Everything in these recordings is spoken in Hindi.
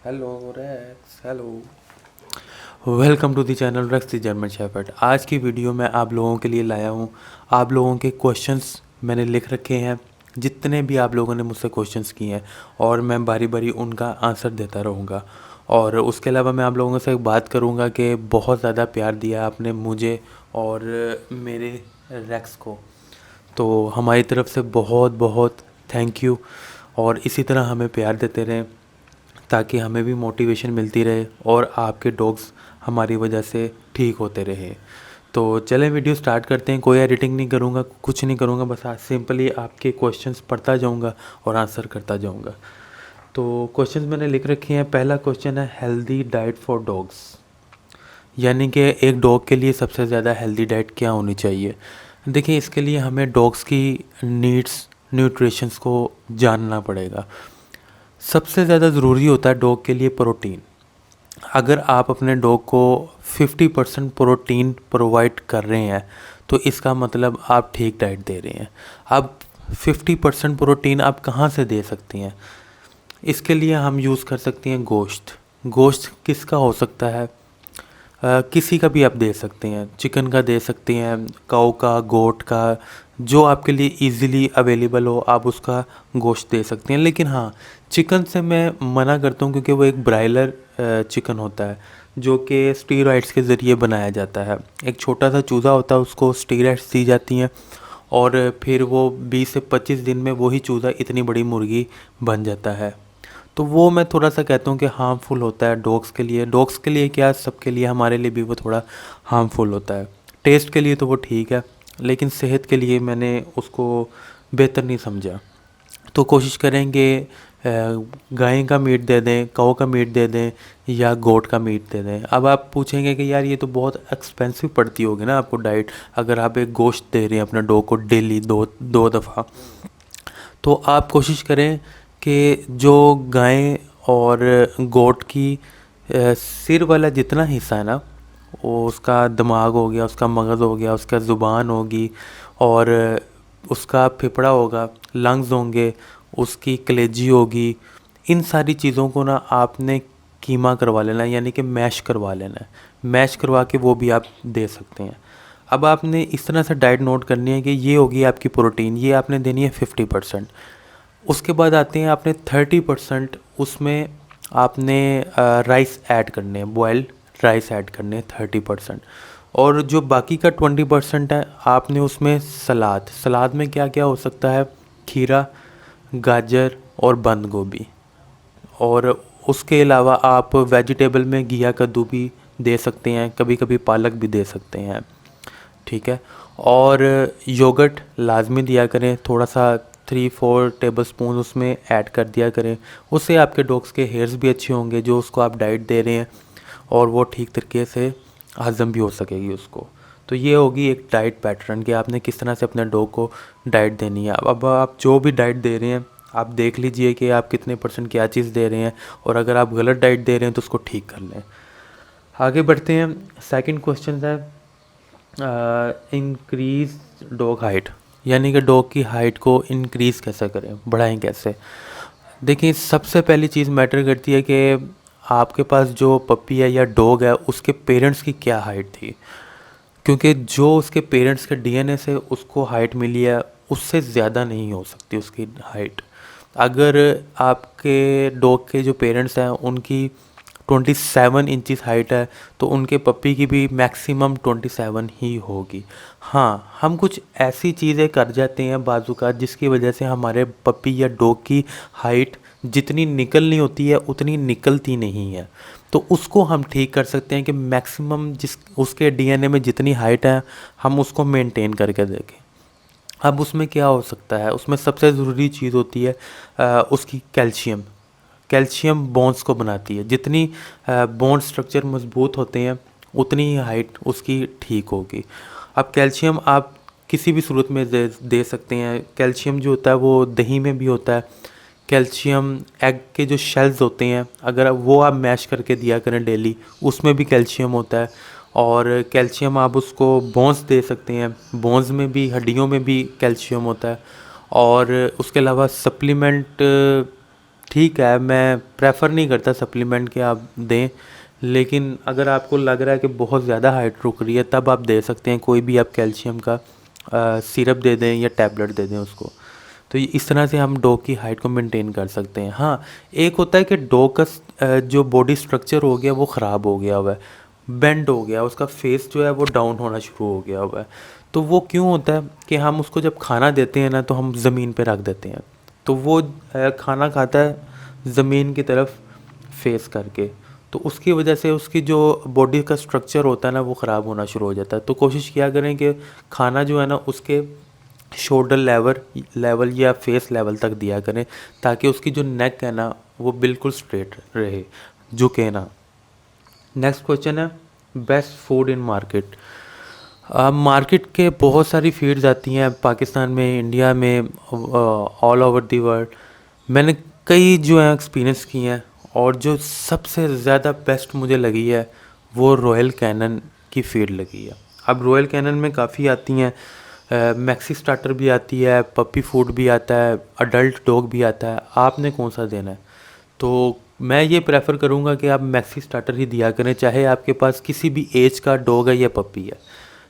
Hello Rex, hello. Welcome to the channel Rex the German shepherd. आज की वीडियो में आप लोगों के लिए लाया हूँ। आप लोगों के क्वेश्चंस मैंने लिख रखे हैं, जितने भी आप लोगों ने मुझसे क्वेश्चंस किए हैं, और मैं बारी बारी उनका आंसर देता रहूँगा। और उसके अलावा मैं आप लोगों से एक बात करूँगा कि बहुत ज़्यादा प्यार दिया आपने मुझे और मेरे रेक्स को, तो हमारी तरफ से बहुत बहुत थैंक यू। और इसी तरह हमें प्यार देते रहें ताकि हमें भी मोटिवेशन मिलती रहे और आपके डॉग्स हमारी वजह से ठीक होते रहे। तो चलें वीडियो स्टार्ट करते हैं। कोई एडिटिंग नहीं करूँगा, कुछ नहीं करूँगा, बस आज सिंपली आपके क्वेश्चंस पढ़ता जाऊँगा और आंसर करता जाऊँगा। तो क्वेश्चंस मैंने लिख रखे हैं। पहला क्वेश्चन है हेल्दी डाइट फॉर डॉग्स, यानी कि एक डॉग के लिए सबसे ज़्यादा हेल्दी डाइट क्या होनी चाहिए। देखिए, इसके लिए हमें डॉग्स की नीड्स, न्यूट्रिशंस को जानना पड़ेगा। सबसे ज़्यादा ज़रूरी होता है डॉग के लिए प्रोटीन। अगर आप अपने डॉग को 50% प्रोटीन प्रोवाइड कर रहे हैं तो इसका मतलब आप ठीक डाइट दे रहे हैं। अब 50% प्रोटीन आप कहाँ से दे सकती हैं? इसके लिए हम यूज़ कर सकते हैं गोश्त। गोश्त किसका हो सकता है? किसी का भी आप दे सकते हैं। चिकन का दे सकते हैं, काऊ का, गोट का, जो आपके लिए इजीली अवेलेबल हो आप उसका गोश्त दे सकते हैं। लेकिन हाँ, चिकन से मैं मना करता हूँ क्योंकि वो एक ब्रायलर चिकन होता है जो कि स्टीरॉइड्स के ज़रिए बनाया जाता है। एक छोटा सा चूज़ा होता है, उसको स्टीरॉइड्स दी जाती हैं और फिर वो 20 से 25 दिन में वही चूज़ा इतनी बड़ी मुर्गी बन जाता है। तो वो मैं थोड़ा सा कहता हूँ कि हार्मफुल होता है डॉग्स के लिए। डॉग्स के लिए क्या, सबके लिए, हमारे लिए भी वो थोड़ा हार्मफुल होता है। टेस्ट के लिए तो वो ठीक है, लेकिन सेहत के लिए मैंने उसको बेहतर नहीं समझा। तो कोशिश करेंगे गाय का मीट दे दें, काऊ का मीट दे दें या गोट का मीट दे दें। अब आप पूछेंगे कि यार ये तो बहुत एक्सपेंसिव पड़ती होगी ना आपको डाइट, अगर आप एक गोश्त दे रहे हैं अपने डॉग को डेली दो दो दफ़ा। तो आप कोशिश करें कि जो गाय और गोट की सिर वाला जितना हिस्सा है ना, वो उसका दिमाग हो गया, उसका मगज़ हो गया, उसका ज़ुबान होगी और उसका फेफड़ा होगा, लंग्स होंगे, उसकी कलेजी होगी। इन सारी चीज़ों को ना आपने कीमा करवा लेना है, यानी कि मैश करवा लेना है। मैश करवा के वो भी आप दे सकते हैं। अब आपने इस तरह से डाइट नोट करनी है कि ये होगी आपकी प्रोटीन, ये आपने देनी है 50%। उसके बाद आते हैं आपने 30%, उसमें आपने राइस ऐड करने हैं, बॉयल्ड राइस ऐड करने हैं 30%। और जो बाकी का 20% है आपने उसमें सलाद, सलाद में क्या क्या हो सकता है, खीरा, गाजर और बंद गोभी। और उसके अलावा आप वेजिटेबल में घिया कद्दू भी दे सकते हैं, कभी कभी पालक भी दे सकते हैं, ठीक है। और योगर्ट लाजमी दिया करें, थोड़ा सा 3-4 टेबलस्पून उसमें ऐड कर दिया करें। उससे आपके डॉग्स के हेयर्स भी अच्छे होंगे जो उसको आप डाइट दे रहे हैं, और वो ठीक तरीके से हज़म भी हो सकेगी उसको। तो ये होगी एक डाइट पैटर्न कि आपने किस तरह से अपने डॉग को डाइट देनी है। अब आप जो भी डाइट दे रहे हैं आप देख लीजिए कि आप कितने % क्या चीज़ दे रहे हैं, और अगर आप गलत डाइट दे रहे हैं तो उसको ठीक कर लें। आगे बढ़ते हैं। सेकंड क्वेश्चन है इंक्रीज डॉग हाइट, यानी कि डॉग की हाइट को इंक्रीज़ कैसे करें, बढ़ाएं कैसे। देखिए, सबसे पहली चीज़ मैटर करती है कि आपके पास जो पपी है या डॉग है उसके पेरेंट्स की क्या हाइट थी, क्योंकि जो उसके पेरेंट्स के डीएनए से उसको हाइट मिली है उससे ज़्यादा नहीं हो सकती उसकी हाइट। अगर आपके डॉग के जो पेरेंट्स हैं उनकी 27 इंचज़ हाइट है तो उनके पप्पी की भी मैक्सिमम 27 ही होगी। हाँ, हम कुछ ऐसी चीज़ें कर जाते हैं बाजू का जिसकी वजह से हमारे पप्पी या डॉग की हाइट जितनी निकलनी होती है उतनी निकलती नहीं है। तो उसको हम ठीक कर सकते हैं कि मैक्सिमम जिस उसके डीएनए में जितनी हाइट है हम उसको मेंटेन करके देखें। अब उसमें क्या हो सकता है, उसमें सबसे ज़रूरी चीज़ होती है उसकी कैल्शियम। कैल्शियम बोन्स को बनाती है, जितनी बोन स्ट्रक्चर मजबूत होते हैं उतनी ही हाइट उसकी ठीक होगी। अब कैल्शियम आप किसी भी सूरत में दे सकते हैं। कैल्शियम जो होता है वो दही में भी होता है। कैल्शियम एग के जो शेल्स होते हैं अगर वो आप मैश करके दिया करें डेली, उसमें भी कैल्शियम होता है। और कैल्शियम आप उसको बोन्स दे सकते हैं, बोन्स में भी, हड्डियों में भी कैल्शियम होता है। और उसके अलावा सप्लीमेंट ठीक है, मैं प्रेफर नहीं करता सप्लीमेंट के आप दें, लेकिन अगर आपको लग रहा है कि बहुत ज़्यादा हाइट रुक रही है तब आप दे सकते हैं। कोई भी आप कैल्शियम का सिरप दे दें या टैबलेट दे दें उसको। तो इस तरह से हम डॉग की हाइट को मेंटेन कर सकते हैं। हाँ, एक होता है कि डॉग का जो बॉडी स्ट्रक्चर हो गया वो ख़राब हो गया हुआ है, बेंड हो गया, उसका फेस जो है वो डाउन होना शुरू हो गया हुआ है। तो वो क्यों होता है कि हम उसको जब खाना देते हैं ना तो हम ज़मीन पे रख देते हैं, तो वो खाना खाता है ज़मीन की तरफ फेस करके, तो उसकी वजह से उसकी जो बॉडी का स्ट्रक्चर होता है ना वो ख़राब होना शुरू हो जाता है। तो कोशिश किया करें कि खाना जो है ना उसके शोल्डर लेवल या फेस लेवल तक दिया करें, ताकि उसकी जो नेक है ना वो बिल्कुल स्ट्रेट रहे, झुके ना। नेक्स्ट क्वेश्चन है, best food in market. Market के बहुत सारी फीड्स आती हैं पाकिस्तान में, इंडिया में, ऑल ओवर दी वर्ल्ड। मैंने कई जो है एक्सपीरियंस किए हैं, और जो सबसे ज़्यादा बेस्ट मुझे लगी है वो रॉयल कैनन की फीड लगी है। अब रॉयल कैनन में काफ़ी आती हैं, मैक्सी स्टार्टर भी आती है, पपी फूड भी आता है, अडल्ट डॉग भी आता है। आपने कौन सा देना है? तो मैं ये प्रेफर करूँगा कि आप मैक्सी स्टार्टर ही दिया करें, चाहे आपके पास किसी भी एज का डॉग है या पपी है,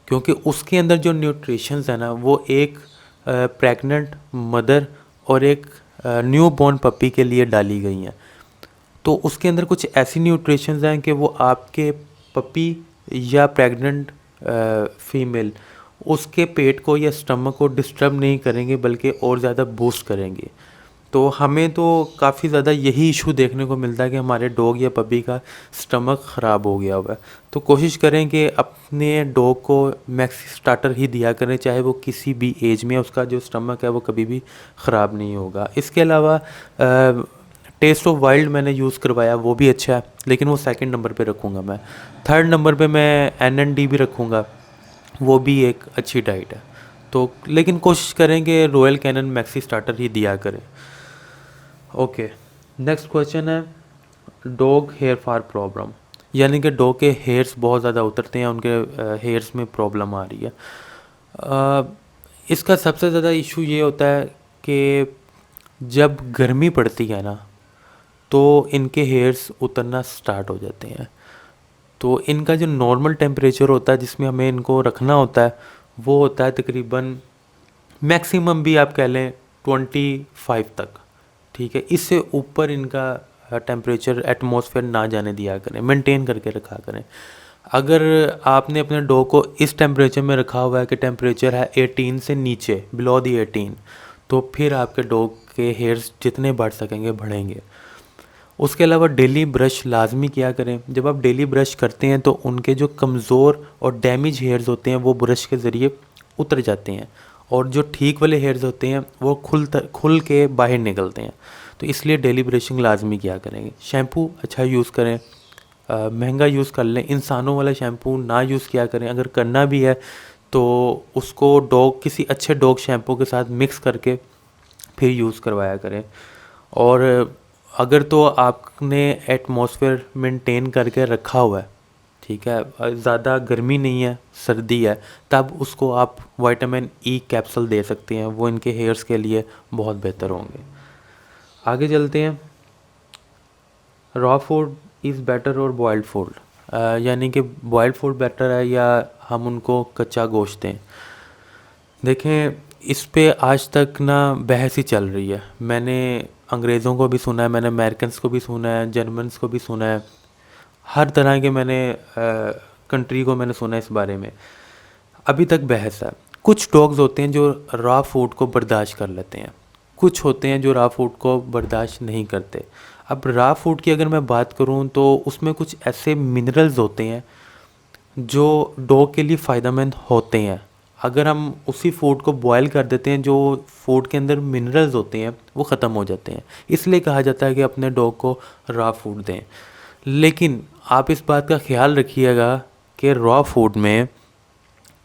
क्योंकि उसके अंदर जो न्यूट्रिशंस है ना वो एक प्रेग्नेंट मदर और एक न्यू बॉर्न पपी के लिए डाली गई हैं। तो उसके अंदर कुछ ऐसी न्यूट्रिशंस हैं कि वो आपके पपी या प्रेग्नेंट फीमेल उसके पेट को या स्टमक को डिस्टर्ब नहीं करेंगे, बल्कि और ज़्यादा बूस्ट करेंगे। तो हमें तो काफ़ी ज़्यादा यही इशू देखने को मिलता है कि हमारे डॉग या पपी का स्टमक ख़राब हो गया हुआ है। तो कोशिश करें कि अपने डॉग को मैक्सी स्टार्टर ही दिया करें, चाहे वो किसी भी एज में, उसका जो स्टमक है वो कभी भी ख़राब नहीं होगा। इसके अलावा टेस्ट ऑफ वाइल्ड मैंने यूज़ करवाया, वो भी अच्छा है, लेकिन वो सेकंड नंबर पे रखूँगा मैं। थर्ड नंबर पे मैं NND भी रखूँगा, वो भी एक अच्छी डाइट है। तो लेकिन कोशिश करें कि रॉयल कैनन मैक्सी स्टार्टर ही दिया करें। ओके, नेक्स्ट क्वेश्चन है, डॉग हेयर फॉल प्रॉब्लम, यानी कि डॉग के हेयर्स बहुत ज़्यादा उतरते हैं, उनके हेयर्स में प्रॉब्लम आ रही है। इसका सबसे ज़्यादा इशू ये होता है कि जब गर्मी पड़ती है ना तो इनके हेयर्स उतरना स्टार्ट हो जाते हैं। तो इनका जो नॉर्मल टेम्परेचर होता है जिसमें हमें इनको रखना होता है वो होता है तकरीबन, मैक्सिमम भी आप कह लें 25 तक, ठीक है। इससे ऊपर इनका टेम्परेचर एटमॉस्फेयर ना जाने दिया करें, मेंटेन करके रखा करें। अगर आपने अपने डॉग को इस टेम्परेचर में रखा हुआ है कि टेम्परेचर है 18 से नीचे, बिलो दी 18, तो फिर आपके डॉग के हेयर्स जितने बढ़ सकेंगे बढ़ेंगे। उसके अलावा डेली ब्रश लाजमी किया करें। जब आप डेली ब्रश करते हैं तो उनके जो कमज़ोर और डैमेज हेयर्स होते हैं वो ब्रश के ज़रिए उतर जाते हैं, और जो ठीक वाले हेयर्स होते हैं वो खुल के बाहर निकलते हैं। तो इसलिए डेली ब्रशिंग लाजमी किया करेंगे। शैम्पू अच्छा यूज़ करें, महंगा यूज़ कर लें, इंसानों वाला शैम्पू ना यूज़ किया करें। अगर करना भी है तो उसको किसी अच्छे डॉग शैम्पू के साथ मिक्स करके फिर यूज़ करवाया करें। और अगर तो आपने एटमॉस्फेयर मेंटेन करके रखा हुआ है, ठीक है, ज़्यादा गर्मी नहीं है, सर्दी है, तब उसको आप विटामिन E कैप्सूल दे सकते हैं, वो इनके हेयर्स के लिए बहुत बेहतर होंगे। आगे चलते हैं, रॉ फूड इज़ बेटर और बॉइल्ड फूड, यानी कि बॉइल्ड फूड बेटर है या हम उनको कच्चा गोश्त दें। देखें, इस पे आज तक ना बहस ही चल रही है। मैंने अंग्रेज़ों को भी सुना है, मैंने अमेरिकन्स को भी सुना है, जर्मन्स को भी सुना है, हर तरह के मैंने कंट्री को मैंने सुना है इस बारे में। अभी तक बहस है। कुछ डॉग्स होते हैं जो रॉ फूड को बर्दाश्त कर लेते हैं, कुछ होते हैं जो रॉ फूड को बर्दाश्त नहीं करते। अब रॉ फूड की अगर मैं बात करूं तो उसमें कुछ ऐसे मिनरल्स होते हैं जो डॉग के लिए फ़ायदेमंद होते हैं। अगर हम उसी फूड को बॉयल कर देते हैं, जो फूड के अंदर मिनरल्स होते हैं वो ख़त्म हो जाते हैं। इसलिए कहा जाता है कि अपने डॉग को रॉ फूड दें। लेकिन आप इस बात का ख्याल रखिएगा कि रॉ फूड में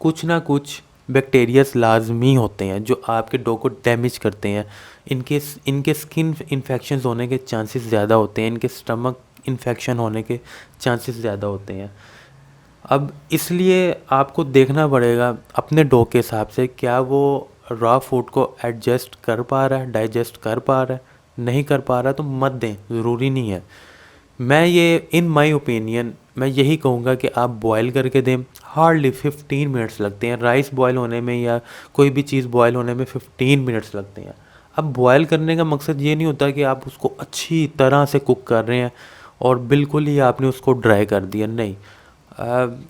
कुछ ना कुछ बैक्टीरियाज लाजमी होते हैं जो आपके डॉग को डैमेज करते हैं। इनके स्किन इन्फेक्शंस होने के चांसेस ज़्यादा होते हैं, इनके स्टमक इन्फेक्शन होने के चांसेस ज़्यादा होते हैं। अब इसलिए आपको देखना पड़ेगा अपने डॉग के हिसाब से, क्या वो रॉ फूड को एडजस्ट कर पा रहा है, डाइजेस्ट कर पा रहा है, नहीं कर पा रहा तो मत दें, ज़रूरी नहीं है। मैं ये इन माय ओपिनियन मैं यही कहूँगा कि आप बॉयल करके दें। हार्डली 15 मिनट्स लगते हैं राइस बॉयल होने में, या कोई भी चीज़ बॉयल होने में 15 मिनट्स लगते हैं। अब बॉयल करने का मकसद ये नहीं होता कि आप उसको अच्छी तरह से कुक कर रहे हैं और बिल्कुल ही आपने उसको ड्राई कर दिया, नहीं।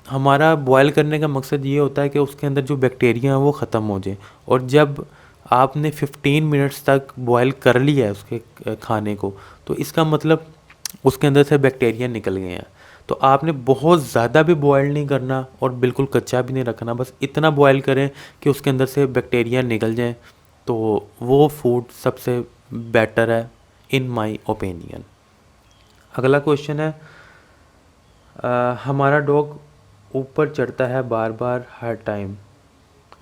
हमारा बॉयल करने का मकसद ये होता है कि उसके अंदर जो बैक्टीरिया हैं वो ख़त्म हो जाए। और जब आपने 15 मिनट्स तक बॉयल कर लिया है उसके खाने को, तो इसका मतलब उसके अंदर से बैक्टीरिया निकल गए हैं। तो आपने बहुत ज़्यादा भी बॉयल नहीं करना और बिल्कुल कच्चा भी नहीं रखना, बस इतना बॉयल करें कि उसके अंदर से बैक्टीरिया निकल जाएं, तो वो फूड सबसे बेटर है इन माय ओपिनियन। अगला क्वेश्चन है, हमारा डॉग ऊपर चढ़ता है बार बार हर time.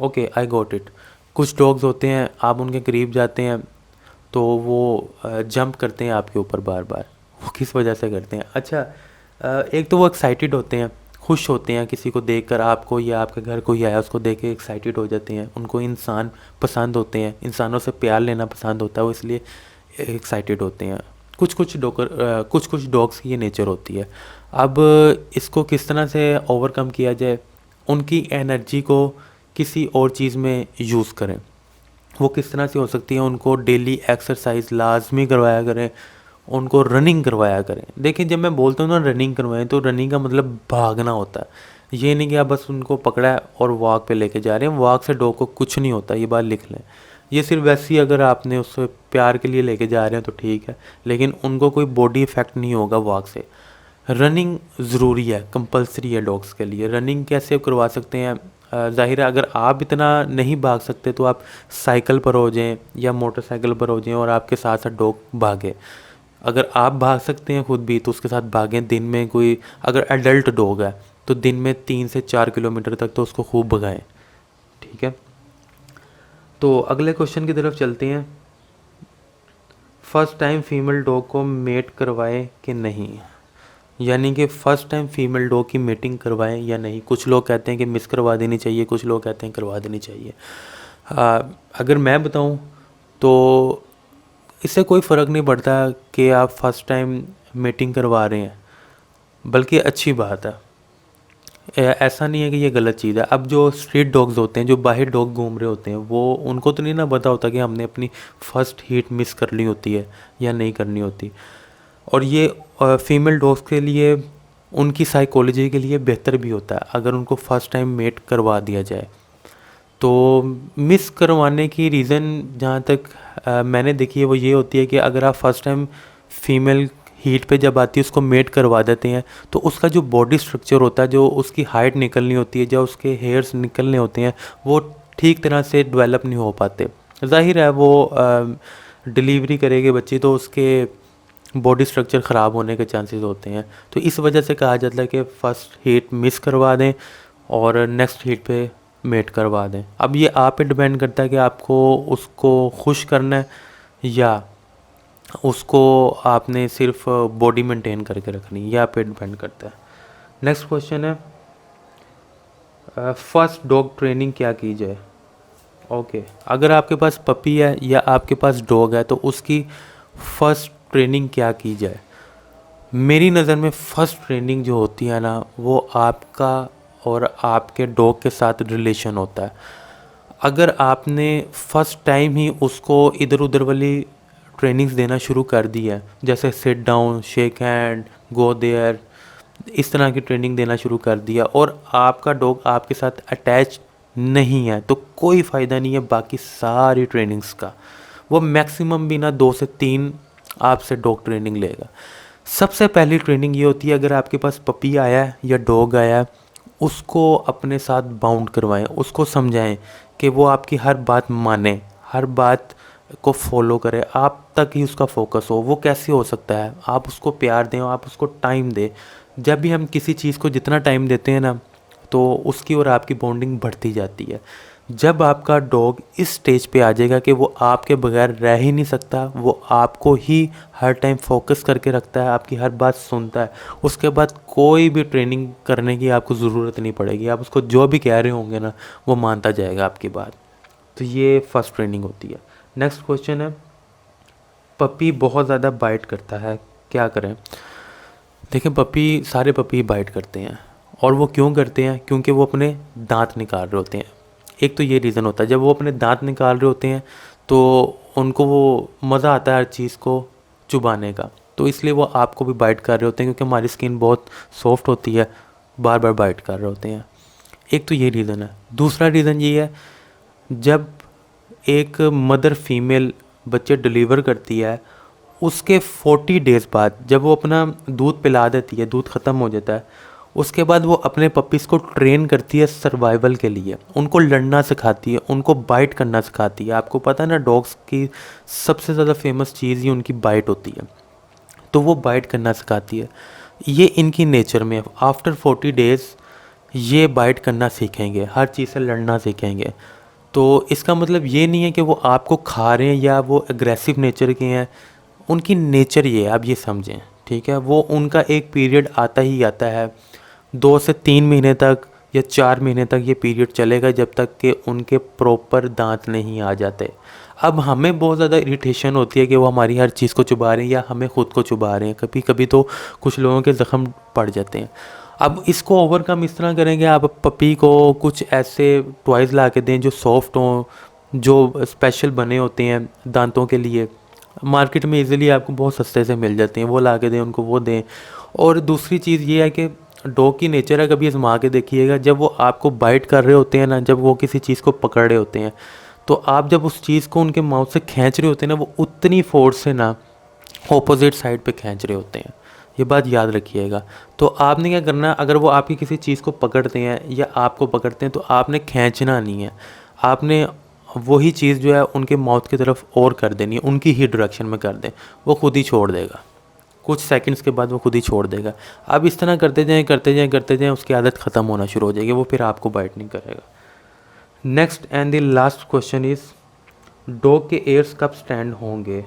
Okay, I got it. कुछ डॉग्स होते हैं, आप उनके करीब जाते हैं तो वो जंप करते हैं आपके ऊपर बार बार। वो किस वजह से करते हैं? अच्छा, एक तो वो एक्साइटेड होते हैं, खुश होते हैं किसी को देखकर, आपको या आपके घर कोई आया उसको देख के एक्साइटेड हो जाते हैं। उनको इंसान पसंद होते हैं, इंसानों से प्यार लेना पसंद होता है, वो इसलिए एक्साइटेड होते हैं। कुछ कुछ डॉग्स की ये नेचर होती है। अब इसको किस तरह से ओवरकम किया जाए? उनकी एनर्जी को किसी और चीज़ में यूज़ करें। वो किस तरह से हो सकती है? उनको डेली एक्सरसाइज लाजमी करवाया करें, उनको रनिंग करवाया करें। देखिए, जब मैं बोलता हूँ ना रनिंग करवाएं, तो रनिंग का मतलब भागना होता है। ये नहीं कि आप बस उनको पकड़ा है और वॉक पे लेके जा रहे हैं। वॉक से डॉग को कुछ नहीं होता, ये बात लिख लें। ये सिर्फ वैसे ही अगर आपने उससे प्यार के लिए लेके जा रहे हैं तो ठीक है, लेकिन उनको कोई बॉडी इफेक्ट नहीं होगा वॉक से। रनिंग ज़रूरी है, कंपलसरी है डॉग्स के लिए। रनिंग कैसे करवा सकते हैं? ज़ाहिर है, अगर आप इतना नहीं भाग सकते तो आप साइकिल पर हो जाएं या मोटरसाइकिल पर हो जाएं और आपके साथ साथ डॉग भागे। अगर आप भाग सकते हैं खुद भी तो उसके साथ भागें। दिन में कोई अगर एडल्ट डॉग है तो दिन में 3 से 4 किलोमीटर तक तो उसको खूब भगाएं, ठीक है। तो अगले क्वेश्चन की तरफ चलते हैं। फर्स्ट टाइम फीमेल डॉग को मेट करवाएं कि नहीं? यानी कि फ़र्स्ट टाइम फीमेल डॉग की मीटिंग करवाएं या नहीं। कुछ लोग कहते हैं कि मिस करवा देनी चाहिए, कुछ लोग कहते हैं करवा देनी चाहिए। अगर मैं बताऊं तो इससे कोई फ़र्क नहीं पड़ता कि आप फ़र्स्ट टाइम मीटिंग करवा रहे हैं, बल्कि अच्छी बात है। ऐसा नहीं है कि ये गलत चीज़ है। अब जो स्ट्रीट डॉग्स होते हैं, जो बाहर डॉग घूम रहे होते हैं, वो उनको तो नहीं ना पता होता कि हमने अपनी फ़र्स्ट हीट मिस करनी होती है या नहीं करनी होती। और ये फीमेल डॉग्स के लिए, उनकी साइकोलॉजी के लिए बेहतर भी होता है अगर उनको फ़र्स्ट टाइम मेट करवा दिया जाए। तो मिस करवाने की रीज़न जहाँ तक मैंने देखी है वो ये होती है कि अगर आप फ़र्स्ट टाइम फीमेल हीट पे जब आती है उसको मेट करवा देते हैं, तो उसका जो बॉडी स्ट्रक्चर होता है, जो उसकी हाइट निकलनी होती है, जो उसके हेयर्स निकलने होते हैं, वो ठीक तरह से डेवलप नहीं हो पाते। ज़ाहिर है वो डिलीवरी करेगी बच्ची तो उसके बॉडी स्ट्रक्चर ख़राब होने के चांसेस होते हैं। तो इस वजह से कहा जाता है कि फ़र्स्ट हीट मिस करवा दें और नेक्स्ट हीट पे मेट करवा दें। अब ये आप पे डिपेंड करता है कि आपको उसको खुश करना है या उसको आपने सिर्फ बॉडी मेंटेन करके रखनी है, ये आप पे डिपेंड करता है। नेक्स्ट क्वेश्चन है, फर्स्ट डॉग ट्रेनिंग क्या की जाए? ओके, अगर आपके पास पपी है या आपके पास डॉग है तो उसकी फ़र्स्ट ट्रेनिंग क्या की जाए? मेरी नज़र में फ़र्स्ट ट्रेनिंग जो होती है ना, वो आपका और आपके डॉग के साथ रिलेशन होता है। अगर आपने फ़र्स्ट टाइम ही उसको इधर उधर वाली ट्रेनिंग्स देना शुरू कर दी है, जैसे sit down, shake hand, go there, इस तरह की ट्रेनिंग देना शुरू कर दिया और आपका डॉग आपके साथ अटैच नहीं है, तो कोई फ़ायदा नहीं है बाकी सारी ट्रेनिंग्स का। वो मैक्सिमम भी ना 2 से 3 आपसे डॉग ट्रेनिंग लेगा। सबसे पहली ट्रेनिंग ये होती है, अगर आपके पास पपी आया है या डॉग आया है, उसको अपने साथ बाउंड करवाएं, उसको समझाएं कि वो आपकी हर बात माने, हर बात को फॉलो करे, आप तक ही उसका फोकस हो। वो कैसे हो सकता है? आप उसको प्यार दें, आप उसको टाइम दें। जब भी हम किसी चीज़ को जितना टाइम देते हैं ना, तो उसकी और आपकी बॉन्डिंग बढ़ती जाती है। जब आपका डॉग इस स्टेज पे आ जाएगा कि वो आपके बगैर रह ही नहीं सकता, वो आपको ही हर टाइम फोकस करके रखता है, आपकी हर बात सुनता है, उसके बाद कोई भी ट्रेनिंग करने की आपको ज़रूरत नहीं पड़ेगी। आप उसको जो भी कह रहे होंगे ना, वो मानता जाएगा आपकी बात। तो ये फर्स्ट ट्रेनिंग होती है। नेक्स्ट क्वेश्चन है, पपी बहुत ज़्यादा बाइट करता है, क्या करें? देखिए सारे पपी बाइट करते हैं, और वो क्यों करते हैं? क्योंकि वो अपने दांत निकाल रहे होते हैं। एक तो ये रीज़न होता है, जब वो अपने दांत निकाल रहे होते हैं तो उनको वो मज़ा आता है हर चीज़ को चुबाने का, तो इसलिए वो आपको भी बाइट कर रहे होते हैं, क्योंकि हमारी स्किन बहुत सॉफ्ट होती है, बार बार बाइट कर रहे होते हैं। एक तो ये रीज़न है। दूसरा रीज़न ये है, जब एक मदर फीमेल बच्चे डिलीवर करती है, उसके 40 डेज़ बाद जब वो अपना दूध पिला देती है, दूध ख़त्म हो जाता है, उसके बाद वो अपने पपीज़ को ट्रेन करती है सर्वाइवल के लिए। उनको लड़ना सिखाती है, उनको बाइट करना सिखाती है। आपको पता है ना, डॉग्स की सबसे ज़्यादा फेमस चीज़ ही उनकी बाइट होती है, तो वो बाइट करना सिखाती है। ये इनकी नेचर में आफ्टर 40 डेज़ ये बाइट करना सीखेंगे, हर चीज़ से लड़ना सीखेंगे। तो इसका मतलब ये नहीं है कि वो आपको खा रहे हैं या वो एग्रेसिव नेचर के हैं, उनकी नेचर ये है, आप ये समझें, ठीक है? वो उनका एक पीरियड आता ही आता है, 2 से 3 महीने तक या 4 महीने तक ये पीरियड चलेगा, जब तक कि उनके प्रॉपर दांत नहीं आ जाते। अब हमें बहुत ज़्यादा इरिटेशन होती है कि वो हमारी हर चीज़ को चुबा रहे हैं या हमें ख़ुद को चुबा रहे हैं, कभी कभी तो कुछ लोगों के ज़ख्म पड़ जाते हैं। अब इसको ओवरकम इस तरह करेंगे, आप पपी को कुछ ऐसे टॉयज़ ला के दें जो सॉफ्ट हों, जो स्पेशल बने होते हैं दांतों के लिए, मार्केट में इजीली आपको बहुत सस्ते से मिल जाते हैं, वो ला के दें उनको, वो दें। और दूसरी चीज़ ये है कि डॉग की नेचर है, कभी आजमा के देखिएगा, जब वो आपको बाइट कर रहे होते हैं ना, जब वो किसी चीज़ को पकड़ रहे होते हैं, तो आप जब उस चीज़ को उनके माउथ से खींच रहे होते हैं ना, वो उतनी फोर्स से ना ऑपोजिट साइड पे खींच रहे होते हैं। ये बात याद रखिएगा। तो आपने क्या करना, अगर वो आपकी किसी चीज़ को पकड़ते हैं या आपको पकड़ते हैं, तो आपने खींचना नहीं है, आपने वही चीज़ जो है उनके माउथ की तरफ और कर देनी है, उनकी ही डायरेक्शन में कर दें, वो खुद ही छोड़ देगा। कुछ सेकंड्स के बाद वो खुद ही छोड़ देगा। आप इस तरह करते जाएं करते जाएं करते जाएं, उसकी आदत ख़त्म होना शुरू हो जाएगी, वो फिर आपको बाइट नहीं करेगा। Next and the last question is, dog के एयर्स कब स्टैंड होंगे?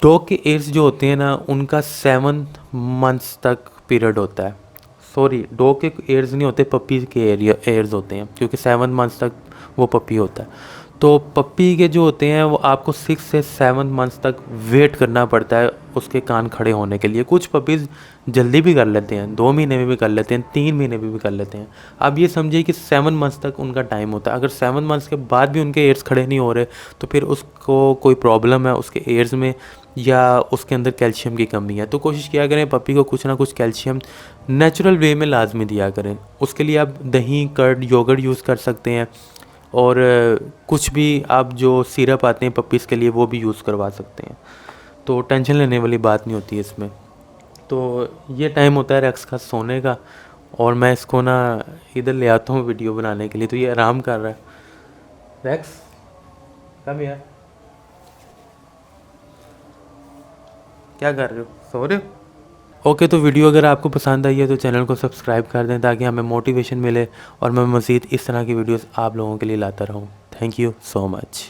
डॉग के एयर्स जो होते हैं ना, उनका 7 मंथ्स तक पीरियड होता है। सॉरी, डॉग के एयर्स नहीं होते, पपी के एयर्स होते हैं, क्योंकि 7 मंथ्स तक वो पपी होता है। तो पपी के जो होते हैं वो आपको 6 से 7 मंथ्स तक वेट करना पड़ता है उसके कान खड़े होने के लिए। कुछ पपीज़ जल्दी भी कर लेते हैं, 2 महीने में भी कर लेते हैं, 3 महीने में भी कर लेते हैं। अब ये समझिए कि 7 मंथ्स तक उनका टाइम होता है। अगर 7 मंथ्स के बाद भी उनके एयर्स खड़े नहीं हो रहे, तो फिर उसको कोई प्रॉब्लम है उसके एयर्स में, या उसके अंदर कैल्शियम की कमी है। तो कोशिश किया करें पपी को कुछ ना कुछ कैल्शियम नेचुरल वे में लाजमी दिया करें। उसके लिए आप दही, कर्ड, योगर्ट यूज़ कर सकते हैं, और कुछ भी आप जो सिरप आते हैं पपीज़ के लिए वो भी यूज़ करवा सकते हैं। तो टेंशन लेने वाली बात नहीं होती है इसमें। तो ये टाइम होता है रेक्स का सोने का, और मैं इसको ना इधर ले आता हूँ वीडियो बनाने के लिए, तो ये आराम कर रहा है। रेक्स, कम यार, क्या कर रहे हो, सो रहे हो? ओके, तो वीडियो अगर आपको पसंद आई है तो चैनल को सब्सक्राइब कर दें, ताकि हमें मोटिवेशन मिले और मैं मज़ीद इस तरह की वीडियोस आप लोगों के लिए लाता रहूँ। Thank you so much.